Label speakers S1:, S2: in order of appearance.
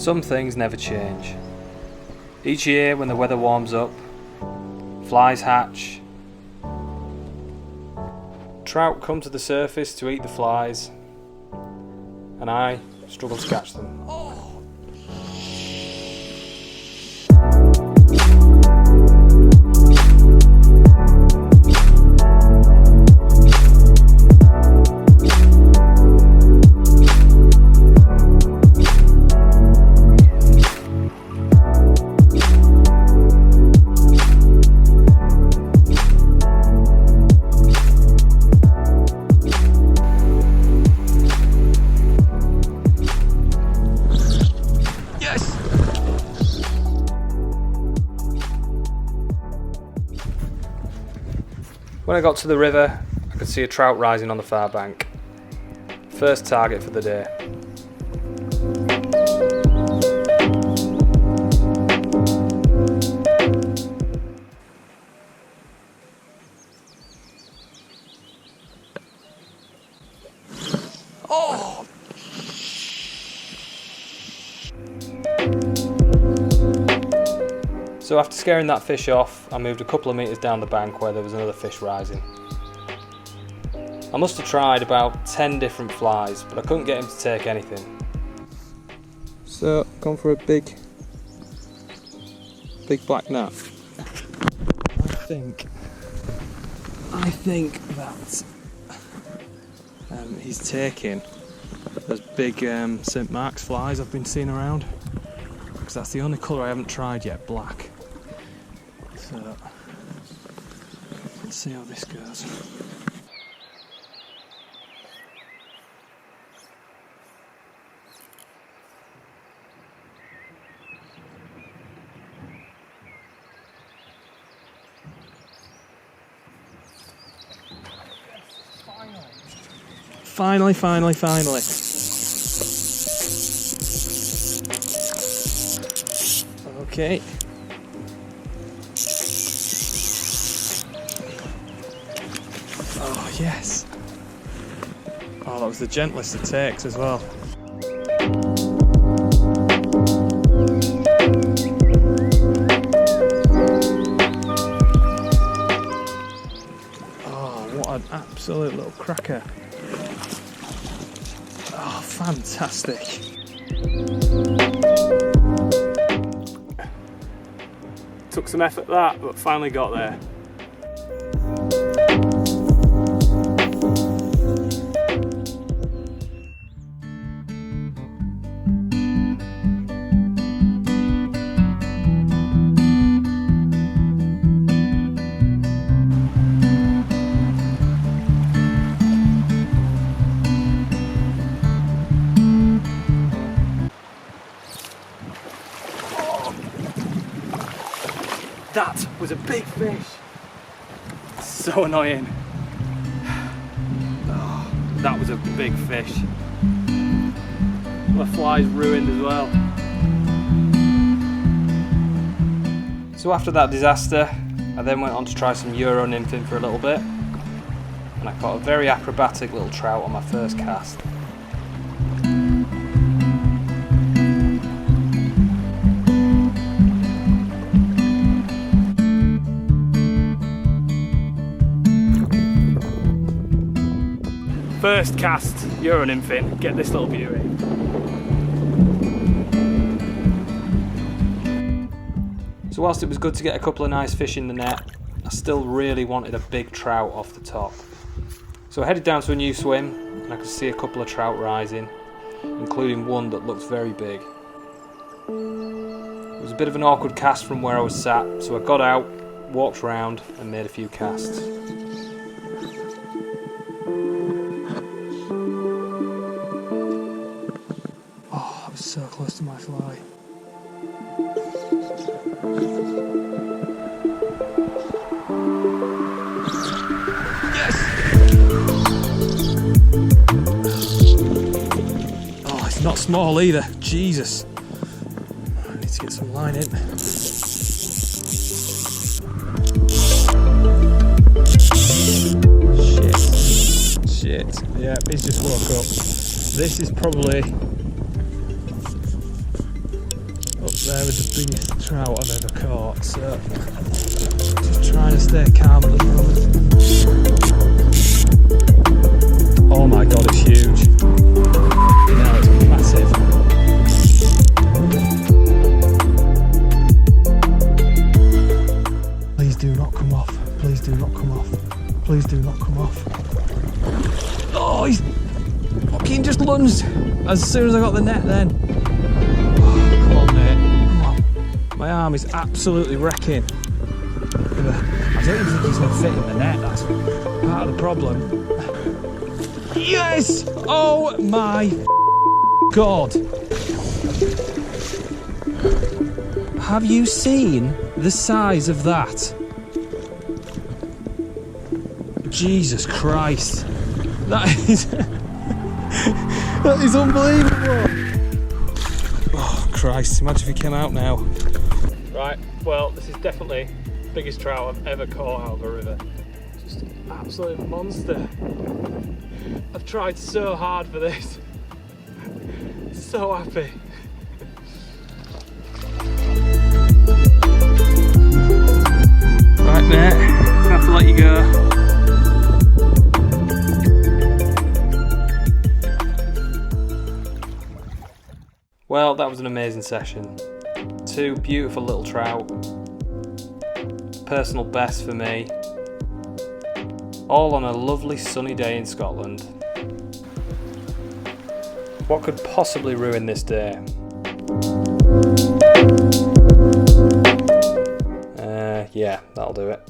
S1: Some things never change. Each year when the weather warms up, flies hatch, trout come to the surface to eat the flies, and I struggle to catch them. When I got to the river, I could see a trout rising on the far bank. First target for the day. Oh! So after scaring that fish off, I moved a couple of metres down the bank where there was another fish rising. I must have tried about 10 different flies, but I couldn't get him to take anything. So, gone for a big black nut. I think that he's taking those big St. Mark's flies I've been seeing around, because that's the only colour I haven't tried yet, black. So, let's see how this goes. Finally. Okay. Oh, yes. Oh, that was the gentlest of takes as well. Oh, what an absolute little cracker. Oh, fantastic. Took some effort that, but finally got there. That was a big fish. So annoying. Oh, that was a big fish. My fly's ruined as well. So after that disaster, I then went on to try some Euro nymphing for a little bit, and I caught a very acrobatic little trout on my first cast. First cast, Euro nymphing, get this little beauty. So whilst it was good to get a couple of nice fish in the net, I still really wanted a big trout off the top. So I headed down to a new swim, and I could see a couple of trout rising, including one that looked very big. It was a bit of an awkward cast from where I was sat, so I got out, walked round and made a few casts. So close to my fly. Yes! Oh, it's not small either. Jesus. I need to get some line in. Shit. Yeah, he's just woke up. This is probably there with the biggest trout I've ever caught, so just trying to stay calm at the moment. Oh my god, it's huge. You know, it's massive. Please do not come off. Please do not come off. Please do not come off. Oh, he's fucking just lunged as soon as I got the net then. Oh, come on, mate. Come on. My arm is absolutely wrecking. I don't even think he's going to fit in the net. That's part of the problem. Yes! Oh my god. Have you seen the size of that? Jesus Christ. That is that is unbelievable. Oh Christ, imagine if he came out now. Right, well, this is definitely the biggest trout I've ever caught out of a river. Just an absolute monster. I've tried so hard for this. So happy. Right mate, I have to let you go. Well, that was an amazing session. 2 beautiful little trout. Personal best for me. All on a lovely sunny day in Scotland. What could possibly ruin this day? Yeah, that'll do it.